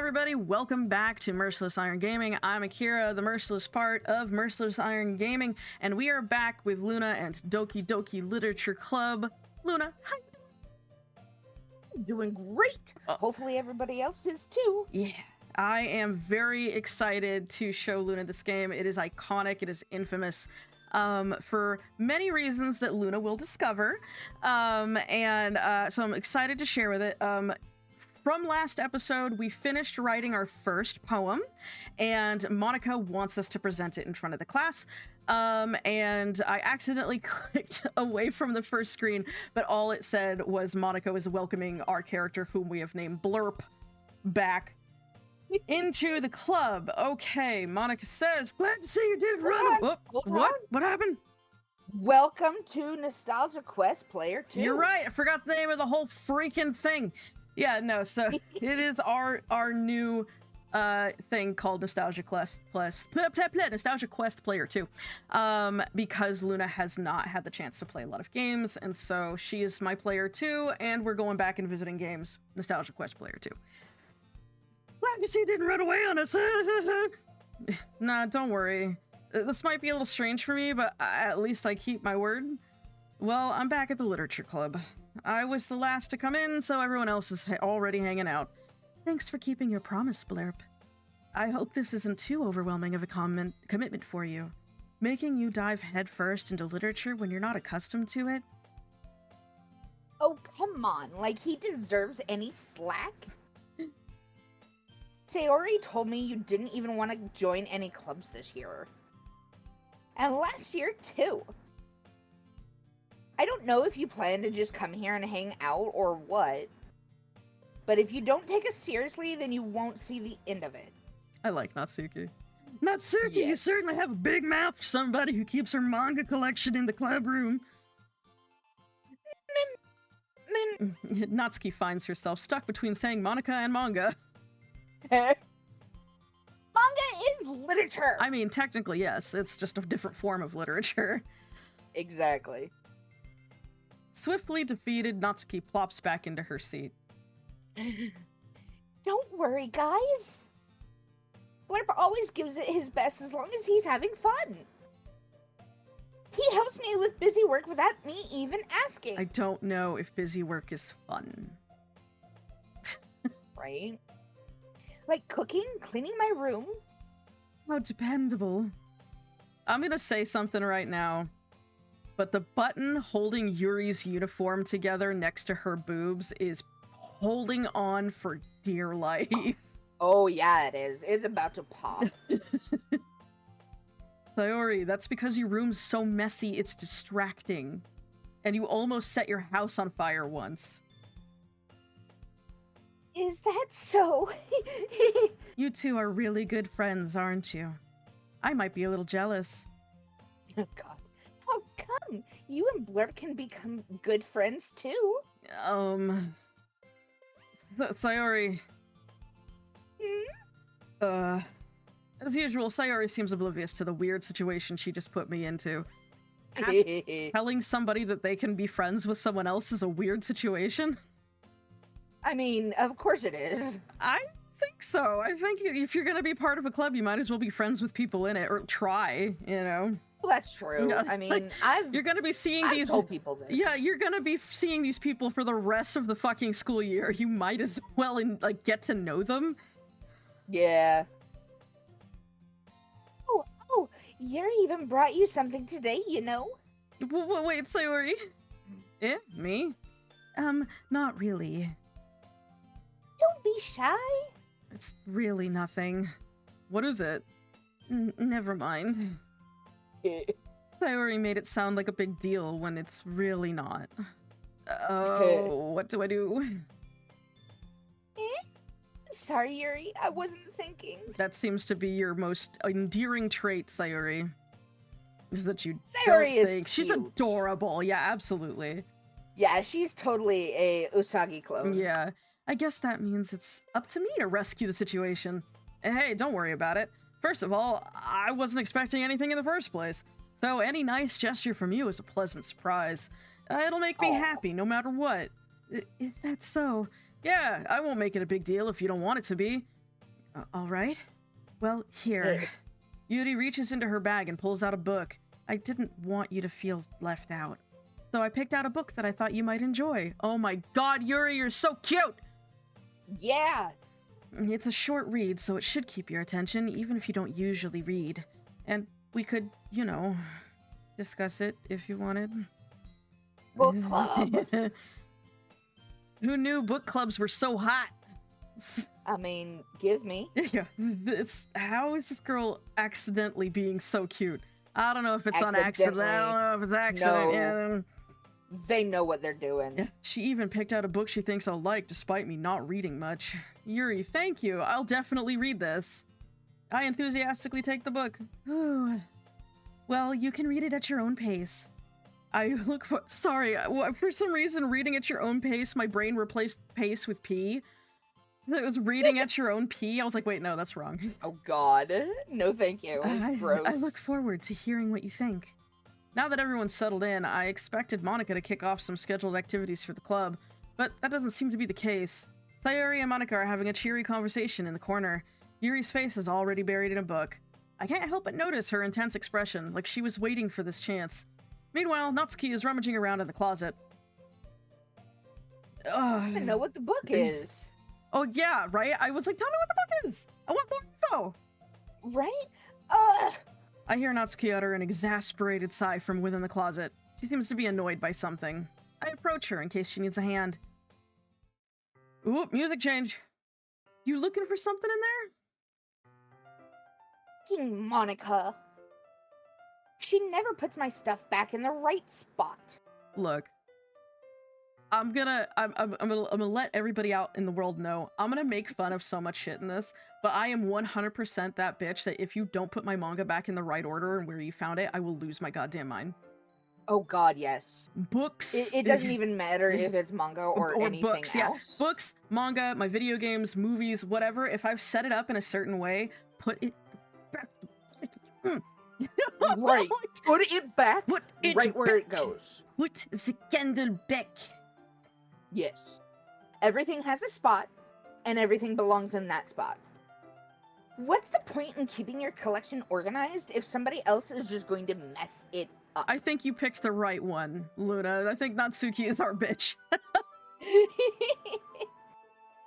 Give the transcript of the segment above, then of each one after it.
everybody, welcome back to Merciless Iron Gaming. I'm Akira, the merciless part of Merciless Iron Gaming, and we are back with Luna and Doki Doki Literature Club. Luna, how you doing? Doing great! Hopefully everybody else is too. Yeah, I am very excited to show Luna this game. It is iconic, it is infamous. For many reasons that Luna will discover, so I'm excited to share with it. From last episode, we finished writing our first poem, and Monica wants us to present it in front of the class. And I accidentally clicked away from the first screen, but all it said was Monica is welcoming our character, whom we have named Blurp, back into the club. Okay, Monica says, glad to see you did run. What happened? Welcome to Nostalgia Quest Player 2. You're right, I forgot the name of the whole freaking thing. Yeah, no, so it is our new thing called Nostalgia Quest Player 2, because Luna has not had the chance to play a lot of games, and so she is my player 2, and we're going back and visiting games. Nostalgia Quest Player 2. Glad to see you didn't run away on us. Nah, don't worry. This might be a little strange for me, but at least I keep my word. Well, I'm back at the Literature Club. I was the last to come in, so everyone else is already hanging out. Thanks for keeping your promise, Blurp. I hope this isn't too overwhelming of a commitment for you. Making you dive headfirst into literature when you're not accustomed to it? Oh, come on. Like, he deserves any slack? Sayori told me you didn't even want to join any clubs this year. And last year, too. I don't know if you plan to just come here and hang out or what, but if you don't take us seriously, then you won't see the end of it. I like Natsuki. Natsuki, yes. You certainly have a big mouth for somebody who keeps her manga collection in the club room. Natsuki finds herself stuck between saying Monica and manga. Manga is literature! I mean, technically, yes. It's just a different form of literature. Exactly. Swiftly defeated, Natsuki plops back into her seat. Don't worry, guys. Blurp always gives it his best as long as he's having fun. He helps me with busy work without me even asking. I don't know if busy work is fun. Right? Like cooking, cleaning my room. How dependable. I'm gonna say something right now. But the button holding Yuri's uniform together next to her boobs is holding on for dear life. Oh yeah, it is. It's about to pop. Sayori, that's because your room's so messy it's distracting. And you almost set your house on fire once. Is that so? You two are really good friends, aren't you? I might be a little jealous. Oh god. Oh, come! You and Blurp can become good friends, too. Sayori. As usual, Sayori seems oblivious to the weird situation she just put me into. Telling somebody that they can be friends with someone else is a weird situation? I mean, of course it is. I think so. I think if you're gonna be part of a club, you might as well be friends with people in it, or try, you know? Well, that's true. I mean, you're gonna be seeing these told people this. Yeah, you're gonna be seeing these people for the rest of the fucking school year. You might as well get to know them. Yeah. Oh, Yuri even brought you something today, you know? Wait, Sayori? Eh? Me? Not really. Don't be shy. It's really nothing. What is it? Never mind. Sayori made it sound like a big deal when it's really not. Oh, what do I do? Sorry, Yuri. I wasn't thinking. That seems to be your most endearing trait, Sayori. Is that you Sayori don't is think. cute. She's adorable. Yeah, absolutely. Yeah, she's totally a Usagi clone. Yeah. I guess that means it's up to me to rescue the situation. Hey, don't worry about it. First of all, I wasn't expecting anything in the first place, so any nice gesture from you is a pleasant surprise. It'll make me happy no matter what. Is that so? Yeah, I won't make it a big deal if you don't want it to be. All right. Well, here. Yuri reaches into her bag and pulls out a book. I didn't want you to feel left out, so I picked out a book that I thought you might enjoy. Oh my god, Yuri, you're so cute! Yeah. It's a short read, so it should keep your attention, even if you don't usually read. And we could, discuss it if you wanted. Book club. Who knew book clubs were so hot? I mean, give me. Yeah, how is this girl accidentally being so cute? I don't know if it's on accident. I don't know if it's accident. No. Yeah. They know what they're doing. Yeah. She even picked out a book she thinks I'll like, despite me not reading much. Yuri, thank you. I'll definitely read this. I enthusiastically take the book. Well, you can read it at your own pace. Sorry, for some reason, reading at your own pace, my brain replaced pace with P. It was reading at your own P. I was like, wait, no, that's wrong. Oh god. No thank you. Gross. I look forward to hearing what you think. Now that everyone's settled in, I expected Monica to kick off some scheduled activities for the club, but that doesn't seem to be the case. Sayori and Monica are having a cheery conversation in the corner. Yuri's face is already buried in a book. I can't help but notice her intense expression, like she was waiting for this chance. Meanwhile, Natsuki is rummaging around in the closet. I don't know what the book is. Oh yeah, right? I was like, tell me what the book is! I want more info! Right? I hear Natsuki utter an exasperated sigh from within the closet. She seems to be annoyed by something. I approach her in case she needs a hand. Ooh, music change. You looking for something in there? Fucking Monica. She never puts my stuff back in the right spot. Look, I'm gonna let everybody out in the world know. I'm gonna make fun of so much shit in this, but I am 100% that bitch that if you don't put my manga back in the right order and where you found it, I will lose my goddamn mind. Oh god, yes. Books. It doesn't even matter if it's manga or anything books, else. Yeah. Books, manga, my video games, movies, whatever. If I've set it up in a certain way, put it back. Right. Put it back right where it goes. Put the candle back. Yes. Everything has a spot, and everything belongs in that spot. What's the point in keeping your collection organized if somebody else is just going to mess it up? I think you picked the right one, Luna. I think Natsuki is our bitch.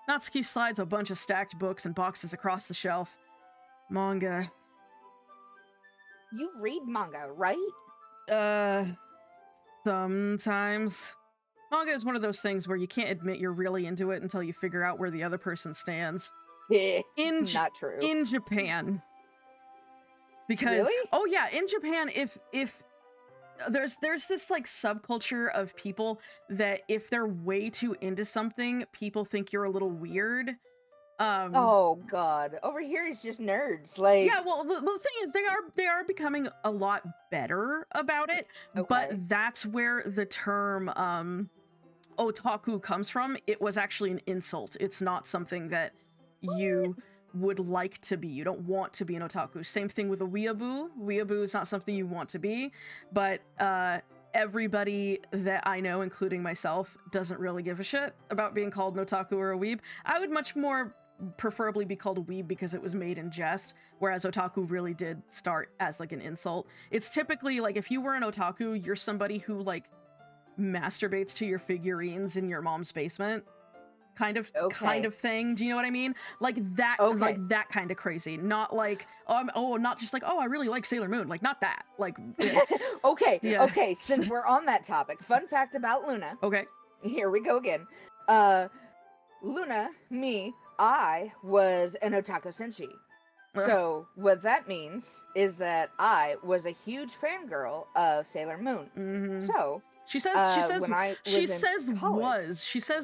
Natsuki slides a bunch of stacked books and boxes across the shelf. Manga. You read manga, right? Sometimes. Manga is one of those things where you can't admit you're really into it until you figure out where the other person stands. Not true. In Japan. Because really? Oh yeah, in Japan, if there's this like subculture of people that if they're way too into something, people think you're a little weird. Oh god, over here it's just nerds. Like, yeah, well, the thing is, they are becoming a lot better about it. Okay. But that's where the term otaku comes from. It was actually an insult. It's not something that you would like to be. You don't want to be an otaku. Same thing with a weeaboo. Weeaboo is not something you want to be, but everybody that I know, including myself, doesn't really give a shit about being called an otaku or a weeb. I would much more preferably be called a weeb because it was made in jest, whereas otaku really did start as like an insult. It's typically like if you were an otaku, you're somebody who like masturbates to your figurines in your mom's basement. Kind of thing. Do you know what I mean? Like that, like that kind of crazy. Not like, not just like, I really like Sailor Moon. Like, not that. Like, yeah. Okay. Since we're on that topic, fun fact about Luna. Okay. Here we go again. Luna, I was an otaku senshi. So what that means is that I was a huge fangirl of Sailor Moon. Mm-hmm. So She says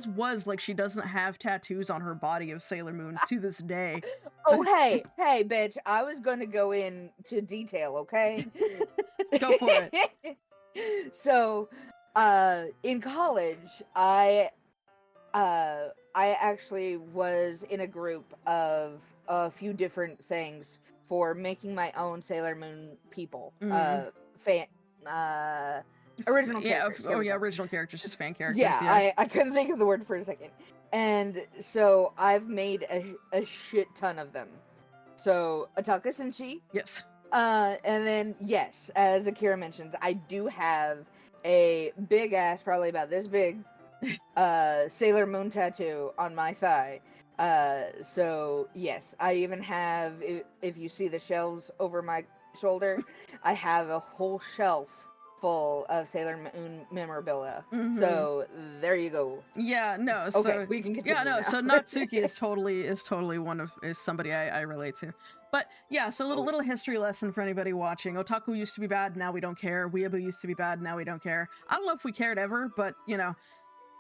was like she doesn't have tattoos on her body of Sailor Moon to this day. Oh, hey, bitch. I was going to go into detail, okay? Go for it. So, in college, I actually was in a group of a few different things for making my own Sailor Moon people. Original characters. Original characters, just fan characters. Yeah. I couldn't think of the word for a second. And so I've made a shit ton of them. So Ataka Senshi, Yes. and then yes, as Akira mentioned, I do have a big ass, probably about this big, Sailor Moon tattoo on my thigh. So yes, I even have, if you see the shelves over my shoulder, I have a whole shelf full of Sailor Moon memorabilia. Mm-hmm. So there you go. Yeah, no, Okay, so we can continue yeah, no, now. so Natsuki is totally is somebody I relate to. But yeah, so little history lesson for anybody watching. Otaku used to be bad, now we don't care. Weeaboo used to be bad, now we don't care. I don't know if we cared ever, but you know,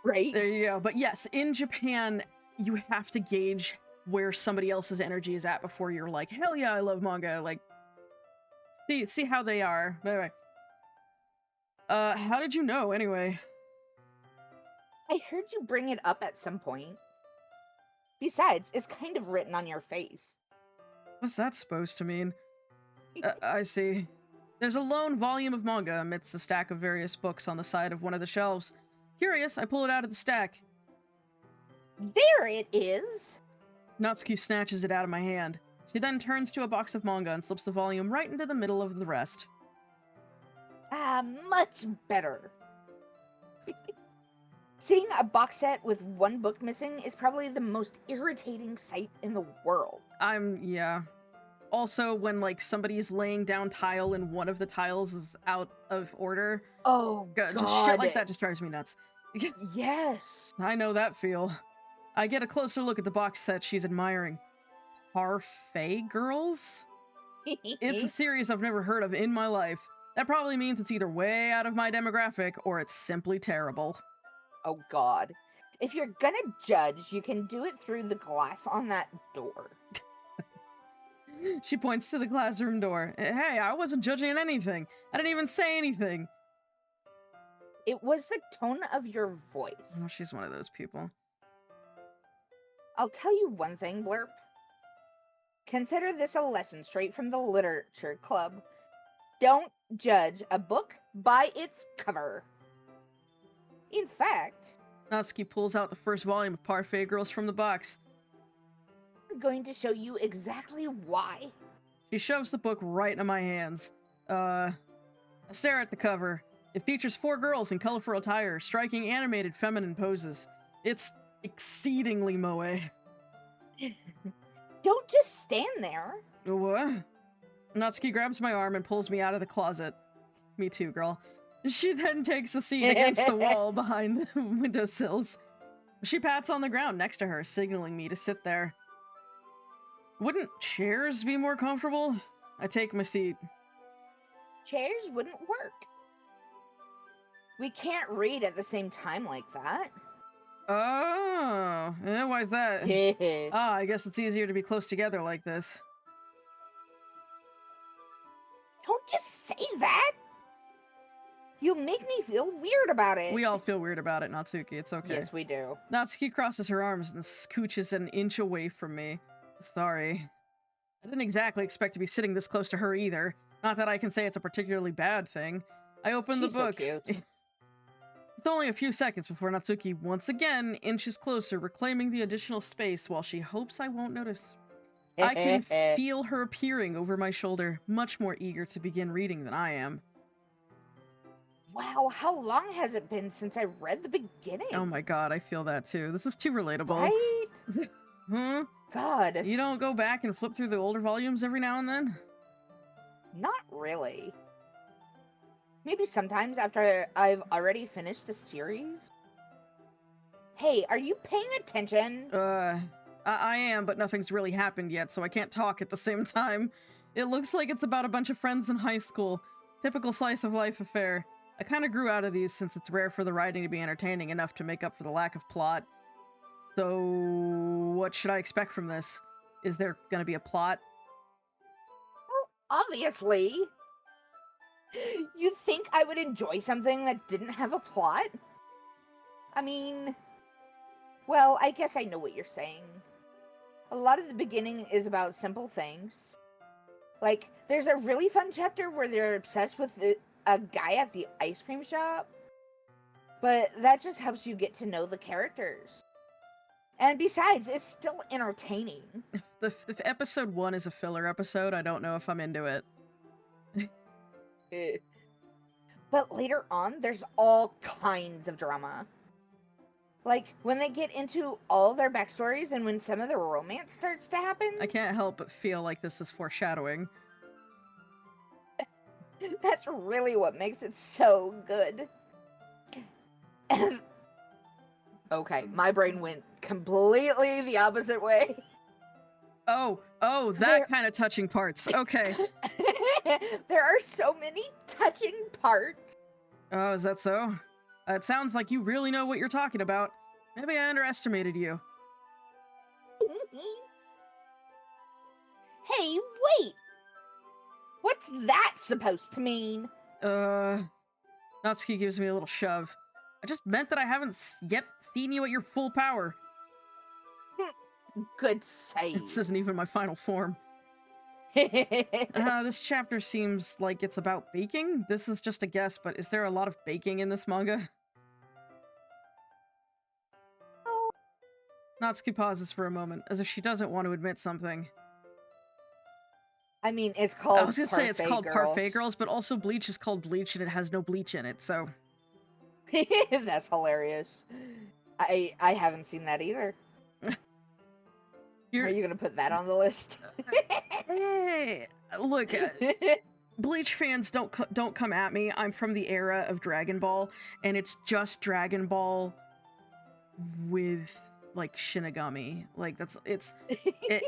Right? there you go. But yes, in Japan, you have to gauge where somebody else's energy is at before you're like, hell yeah, I love manga. Like, see how they are. Anyway, how did you know anyway? I heard you bring it up at some point. Besides, it's kind of written on your face. What's that supposed to mean? I see. There's a lone volume of manga amidst a stack of various books on the side of one of the shelves. Curious, I pull it out of the stack. There it is! Natsuki snatches it out of my hand. She then turns to a box of manga and slips the volume right into the middle of the rest. Much better. Seeing a box set with one book missing is probably the most irritating sight in the world. Yeah. Also, when, like, somebody's laying down tile and one of the tiles is out of order. Oh, God. Just shit like that just drives me nuts. Yes. I know that feel. I get a closer look at the box set she's admiring. Parfait Girls? It's a series I've never heard of in my life. That probably means it's either way out of my demographic or it's simply terrible. Oh, God. If you're gonna judge, you can do it through the glass on that door. She points to the classroom door. Hey, I wasn't judging anything. I didn't even say anything. It was the tone of your voice. Oh, she's one of those people. I'll tell you one thing, Blurp. Consider this a lesson straight from the Literature Club. Don't judge a book by its cover. In fact, Natsuki pulls out the first volume of Parfait Girls from the box. I'm going to show you exactly why. She shoves the book right into my hands. I stare at the cover. It features 4 girls in colorful attire, striking animated feminine poses. It's exceedingly moe. Don't just stand there. What? Natsuki grabs my arm and pulls me out of the closet. Me too, girl. She then takes a seat against the wall behind the windowsills. She pats on the ground next to her, signaling me to sit there. Wouldn't chairs be more comfortable? I take my seat. Chairs wouldn't work. We can't read at the same time like that. Oh, why's that? I guess it's easier to be close together like this. Don't just say that! You make me feel weird about it. We all feel weird about it, Natsuki. It's okay. Yes, we do. Natsuki crosses her arms and scooches an inch away from me. Sorry. I didn't exactly expect to be sitting this close to her either. Not that I can say it's a particularly bad thing. I open the book. So cute. It's only a few seconds before Natsuki once again inches closer, reclaiming the additional space while she hopes I won't notice. I can feel her peering over my shoulder, much more eager to begin reading than I am. Wow, how long has it been since I read the beginning? Oh my god, I feel that too. This is too relatable. Right? Huh? God. You don't go back and flip through the older volumes every now and then? Not really. Maybe sometimes after I've already finished the series. Hey, are you paying attention? I am, but nothing's really happened yet, so I can't talk at the same time. It looks like it's about a bunch of friends in high school. Typical slice of life affair. I kinda grew out of these since it's rare for the writing to be entertaining enough to make up for the lack of plot. So, what should I expect from this? Is there gonna be a plot? Well, obviously. You'd think I would enjoy something that didn't have a plot? I mean, well, I guess I know what you're saying. A lot of the beginning is about simple things. Like, there's a really fun chapter where they're obsessed with a guy at the ice cream shop. But that just helps you get to know the characters. And besides, it's still entertaining. If episode 1 is a filler episode, I don't know if I'm into it. But later on, there's all kinds of drama. Like, when they get into all their backstories and when some of the romance starts to happen. I can't help but feel like this is foreshadowing. That's really what makes it so good. Okay, my brain went completely the opposite way. Oh, that kind of touching parts. Okay. There are so many touching parts. Oh, is that so? It sounds like you really know what you're talking about. Maybe I underestimated you. Hey, wait! What's that supposed to mean? Natsuki gives me a little shove. I just meant that I haven't yet seen you at your full power. Good save. This isn't even my final form. This chapter seems like it's about baking. This is just a guess, but is there a lot of baking in this manga? Natsuki pauses for a moment, as if she doesn't want to admit something. I mean, it's called I was gonna say it's called Girls. Parfait Girls, but also Bleach is called Bleach and it has no bleach in it, so... That's hilarious. I haven't seen that either. Are you gonna put that on the list? Hey, look, Bleach fans don't come at me. I'm from the era of Dragon Ball, and it's just Dragon Ball with like Shinigami. Like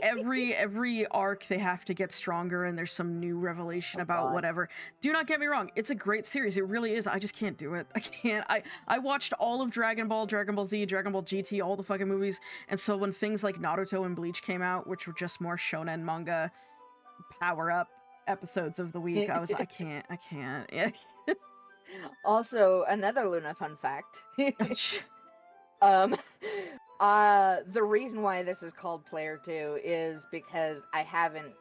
every arc they have to get stronger, and there's some new revelation about whatever. Do not get me wrong, it's a great series. It really is. I just can't do it. I can't. I watched all of Dragon Ball, Dragon Ball Z, Dragon Ball GT, all the fucking movies, and so when things like Naruto and Bleach came out, which were just more shonen manga power up episodes of the week, I was I can't. Yeah. Also, another Luna fun fact. The reason why this is called Player 2 is because I haven't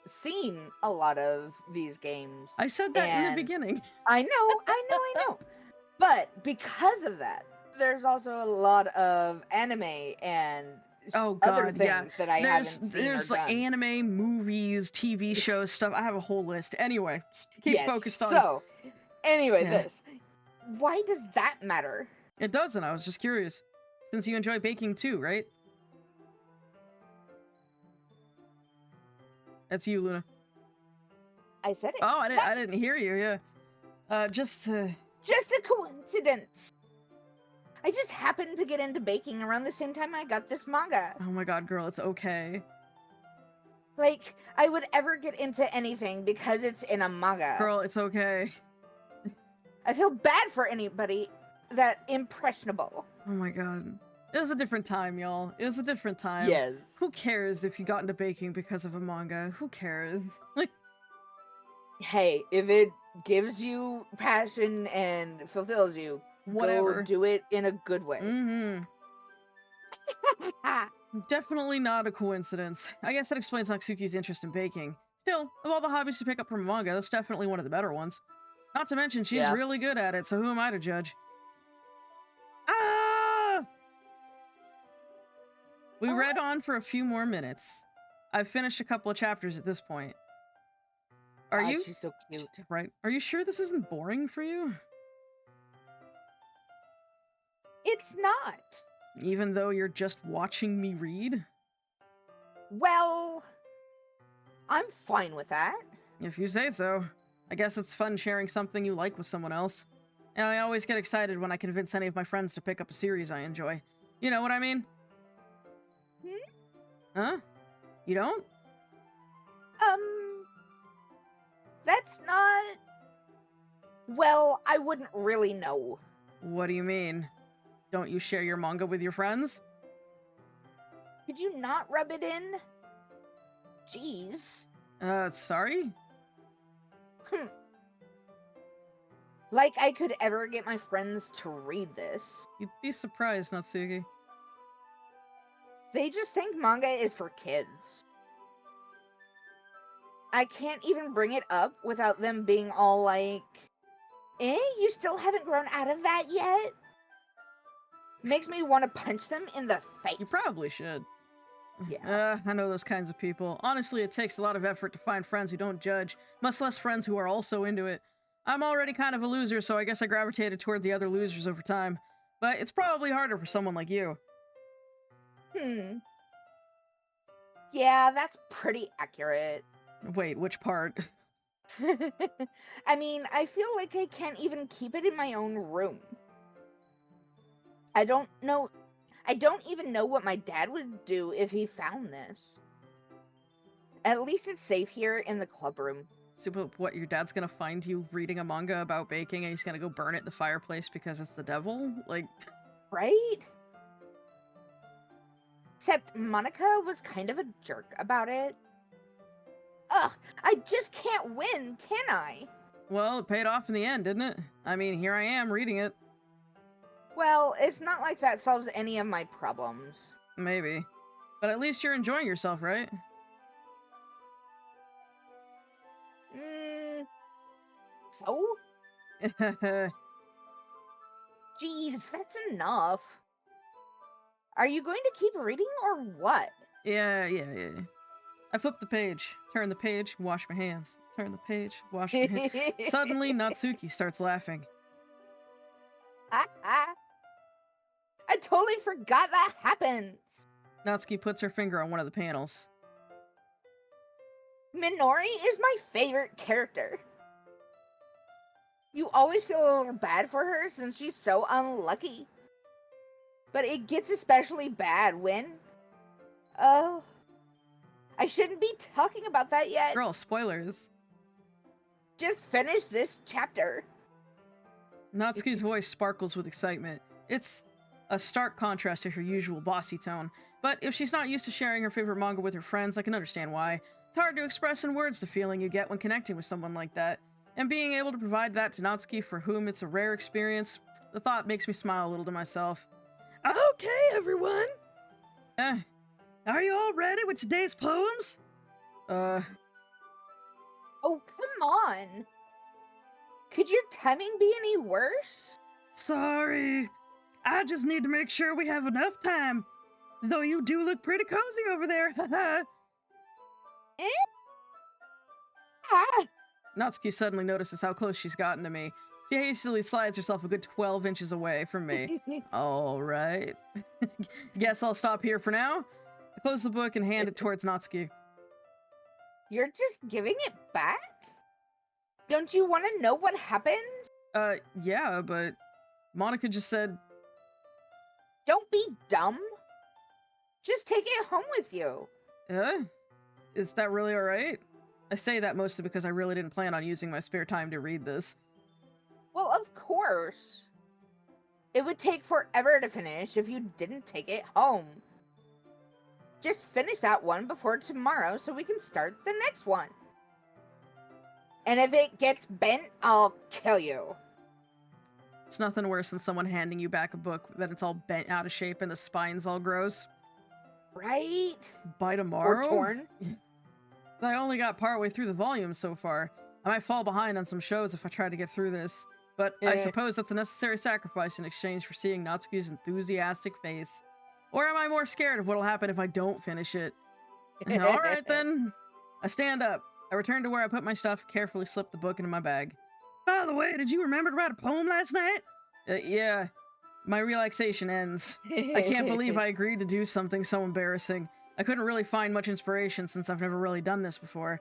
seen a lot of these games. I said that in the beginning. I know. But because of that, there's also a lot of anime and other things that I haven't seen. There's or like done. anime, movies, TV shows, stuff. I have a whole list. Anyway, keep focused on. So, anyway, this. Why does that matter? It doesn't. I was just curious. Since you enjoy baking too, right? That's you, Luna. I said it. Oh, I didn't hear you. Yeah. Just a coincidence. I just happened to get into baking around the same time I got this manga. Oh my god, girl, it's okay. Like, I would ever get into anything because it's in a manga. Girl, it's okay. I feel bad for anybody that impressionable. Oh my god. It was a different time, y'all. It was a different time. Yes. Who cares if you got into baking because of a manga? Who cares? Like, hey, if it gives you passion and fulfills you, whatever. Go do it in a good way. Mm-hmm. Definitely not a coincidence. I guess that explains Natsuki's interest in baking. Still, of all the hobbies to pick up from manga, that's definitely one of the better ones. Not to mention, she's really good at it, so who am I to judge? Ah! We read on for a few more minutes. I've finished a couple of chapters at this point. Are you? She's so cute. Right. Are you sure this isn't boring for you? It's not. Even though you're just watching me read? Well, I'm fine with that. If you say so. I guess it's fun sharing something you like with someone else. And I always get excited when I convince any of my friends to pick up a series I enjoy. You know what I mean? Huh? You don't? That's not... Well, I wouldn't really know. What do you mean? Don't you share your manga with your friends? Could you not rub it in? Jeez. Sorry? Like I could ever get my friends to read this. You'd be surprised, Natsuki. They just think manga is for kids. I can't even bring it up without them being all like, you still haven't grown out of that yet? makes me want to punch them in the face. You probably should. Yeah. I know those kinds of people. Honestly, it takes a lot of effort to find friends who don't judge, much less friends who are also into it. I'm already kind of a loser, so I guess I gravitated toward the other losers over time. But it's probably harder for someone like you. Yeah, that's pretty accurate. Wait, which part? I mean, I feel like I can't even keep it in my own room. I don't even know what my dad would do if he found this. At least it's safe here in the club room. So, what, your dad's gonna find you reading a manga about baking and he's gonna go burn it in the fireplace because it's the devil? Like... Right? Except Monica was kind of a jerk about it. Ugh, I just can't win, can I? Well, it paid off in the end, didn't it? I mean, here I am reading it. Well, it's not like that solves any of my problems. Maybe. But at least you're enjoying yourself, right? So? Jeez, that's enough. Are you going to keep reading or what? Yeah. I flip the page, turn the page, wash my hands. Turn the page, wash my hands. Suddenly, Natsuki starts laughing. I totally forgot that happens. Natsuki puts her finger on one of the panels. Minori is my favorite character. You always feel a little bad for her since she's so unlucky. But it gets especially bad when... Oh... I shouldn't be talking about that yet. Girl, spoilers. Just finish this chapter. Natsuki's voice sparkles with excitement. It's a stark contrast to her usual bossy tone, but if she's not used to sharing her favorite manga with her friends, I can understand why. It's hard to express in words the feeling you get when connecting with someone like that, and being able to provide that to Natsuki, for whom it's a rare experience, the thought makes me smile a little to myself. Okay, everyone! Are you all ready with today's poems? Oh, come on! Could your timing be any worse? Sorry. I just need to make sure we have enough time. Though you do look pretty cozy over there, haha. Ah! Natsuki suddenly notices how close she's gotten to me. She hastily slides herself a good 12 inches away from me. Alright. Guess I'll stop here for now. I close the book and hand it towards Natsuki. You're just giving it back? Don't you want to know what happened? Yeah, but Monica just said... Don't be dumb. Just take it home with you. Is that really alright? I say that mostly because I really didn't plan on using my spare time to read this. Well, of course. It would take forever to finish if you didn't take it home. Just finish that one before tomorrow so we can start the next one. And if it gets bent, I'll kill you. It's nothing worse than someone handing you back a book that it's all bent out of shape and the spine's all gross. Right? By tomorrow? Or torn. I only got partway through the volume so far. I might fall behind on some shows if I try to get through this. But I suppose that's a necessary sacrifice in exchange for seeing Natsuki's enthusiastic face. Or am I more scared of what'll happen if I don't finish it? Alright then. I stand up. I return to where I put my stuff, carefully slip the book into my bag. By the way, did you remember to write a poem last night? Yeah. My relaxation ends. I can't believe I agreed to do something so embarrassing. I couldn't really find much inspiration since I've never really done this before.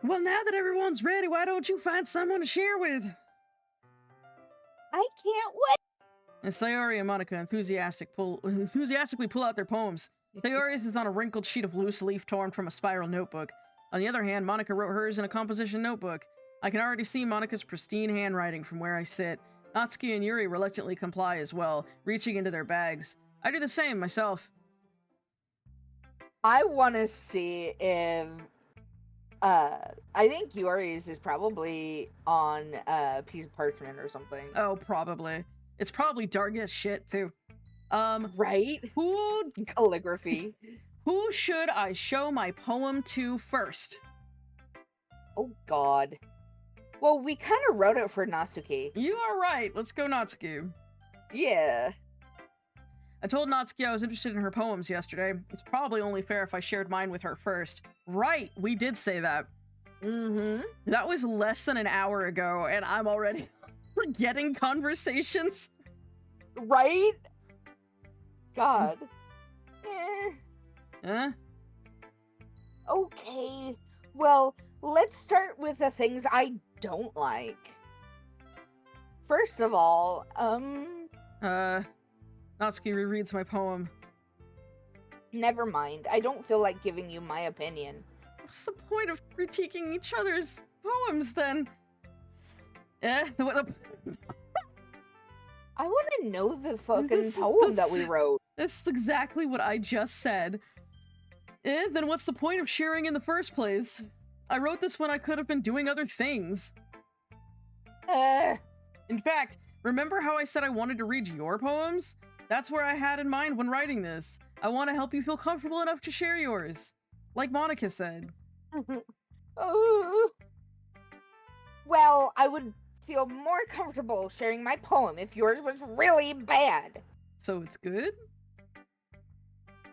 Well, now that everyone's ready, why don't you find someone to share with? I can't wait. And Sayori and Monica enthusiastically pull out their poems. Sayori's is on a wrinkled sheet of loose leaf torn from a spiral notebook. On the other hand, Monica wrote hers in a composition notebook. I can already see Monica's pristine handwriting from where I sit. Natsuki and Yuri reluctantly comply as well, reaching into their bags. I do the same myself. I want to see if... I think Yuri's is probably on a piece of parchment or something. Oh, probably. It's probably dark as shit, too. Right? Calligraphy. Who should I show my poem to first? Oh, God. Well, we kind of wrote it for Natsuki. You are right. Let's go Natsuki. Yeah. I told Natsuki I was interested in her poems yesterday. It's probably only fair if I shared mine with her first. Right, we did say that. Mm-hmm. That was less than an hour ago, and I'm already forgetting conversations. Right? God. Eh? Okay. Well, let's start with the things I don't like. First of all, Natsuki rereads my poem. never mind. I don't feel like giving you my opinion. What's the point of critiquing each other's poems, then? I want to know the fucking poem that we wrote. That's exactly what I just said. Then what's the point of sharing in the first place? I wrote this when I could have been doing other things. In fact, remember how I said I wanted to read your poems? That's where I had in mind when writing this. I want to help you feel comfortable enough to share yours. Like Monica said. Well, I would feel more comfortable sharing my poem if yours was really bad. So it's good?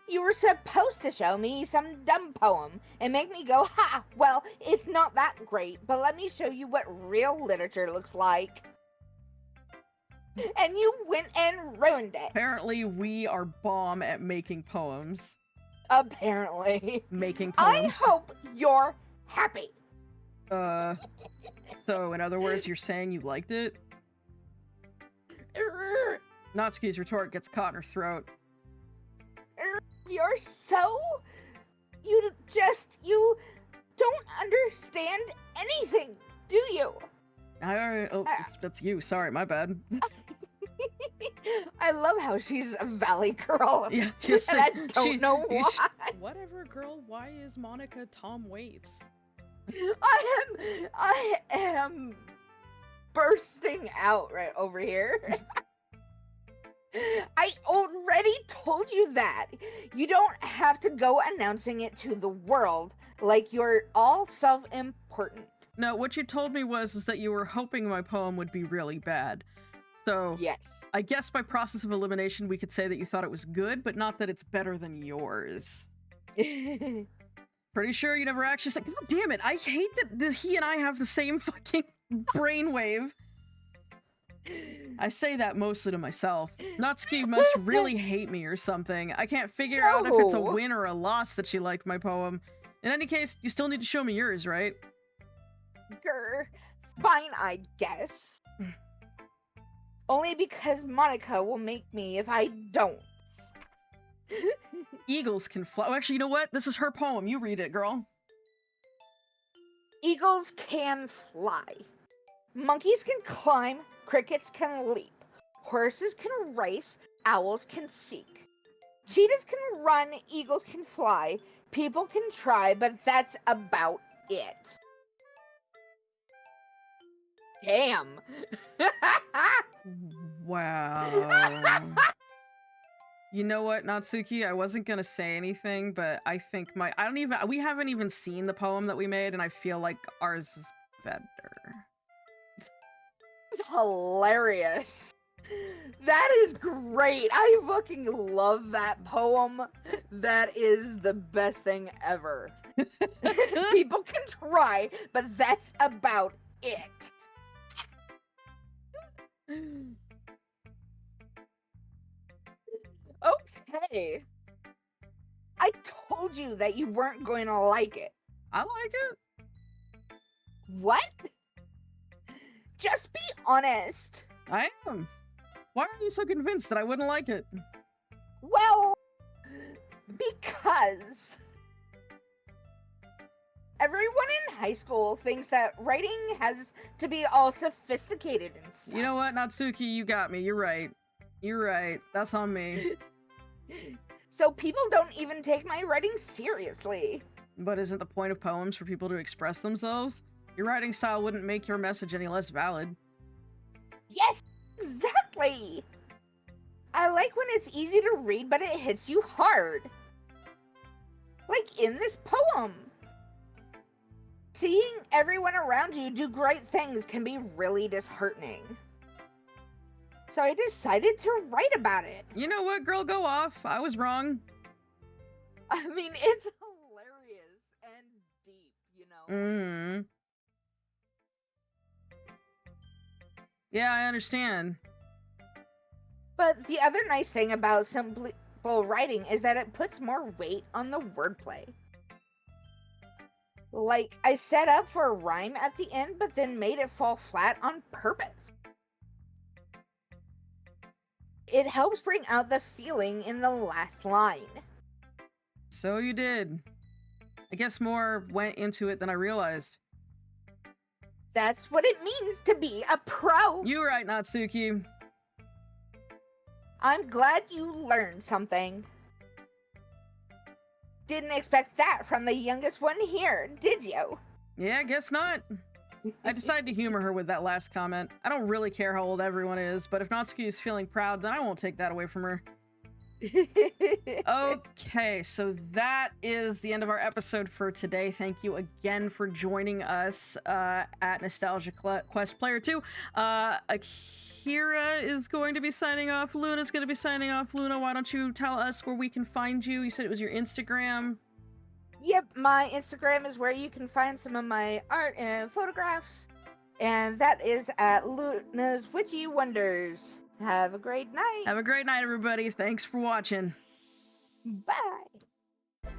You were supposed to show me some dumb poem and make me go, ha, well, it's not that great, but let me show you what real literature looks like. And you went and ruined it. Apparently, we are bomb at making poems. Apparently. Making poems. I hope you're happy. So in other words, you're saying you liked it? Natsuki's retort gets caught in her throat. You're so... You don't understand anything, do you? That's you. Sorry, my bad. I love how she's a valley girl. Yeah, and I don't know why. Whatever, girl. Why is Monica Tom Waits? I am bursting out right over here. I already told you that. You don't have to go announcing it to the world like you're all self-important. No, what you told me was that you were hoping my poem would be really bad. So, yes. I guess by process of elimination, we could say that you thought it was good, but not that it's better than yours. Pretty sure you never actually said, God damn it, I hate that he and I have the same fucking brainwave. I say that mostly to myself. Natsuki must really hate me or something. I can't figure out if it's a win or a loss that she liked my poem. In any case, you still need to show me yours, right? Grr. Fine, I guess. Only because Monica will make me if I don't. Eagles can fly. Oh, actually, you know what? This is her poem. You read it, girl. Eagles can fly. Monkeys can climb. Crickets can leap. Horses can race. Owls can seek. Cheetahs can run. Eagles can fly. People can try, but that's about it. Damn. Wow. You know what, Natsuki? I wasn't gonna say anything, but I think we haven't even seen the poem that we made, and I feel like ours is better. It's hilarious. That is great. I fucking love that poem. That is the best thing ever. People can try, but that's about it. Okay. I told you that you weren't going to like it. I like it. What? Just be honest. I am. Why are you so convinced that I wouldn't like it? Well, because everyone in high school thinks that writing has to be all sophisticated and stuff. You know what, Natsuki? You got me. You're right. You're right. That's on me. So people don't even take my writing seriously. But isn't the point of poems for people to express themselves? Your writing style wouldn't make your message any less valid. Yes, exactly. I like when it's easy to read, but it hits you hard. Like in this poem. Seeing everyone around you do great things can be really disheartening. So I decided to write about it. You know what, girl, go off. I was wrong. I mean, it's hilarious and deep, you know? Mm. Yeah, I understand. But the other nice thing about simple writing is that it puts more weight on the wordplay. Like, I set up for a rhyme at the end, but then made it fall flat on purpose. It helps bring out the feeling in the last line. So you did. I guess more went into it than I realized. That's what it means to be a pro. You were right, Natsuki. I'm glad you learned something. Didn't expect that from the youngest one here, did you? Yeah, guess not. I decided to humor her with that last comment. I don't really care how old everyone is, but if Natsuki is feeling proud, then I won't take that away from her. Okay, so that is the end of our episode for today. Thank you again for joining us at Nostalgia Quest Player 2. Akira is going to be signing off. Luna's going to be signing off. Luna, why don't you tell us where we can find you? You said it was your Instagram. Yep, my Instagram is where you can find some of my art and photographs. And that is at Luna's Witchy Wonders. Have a great night. Have a great night, everybody. Thanks for watching. Bye.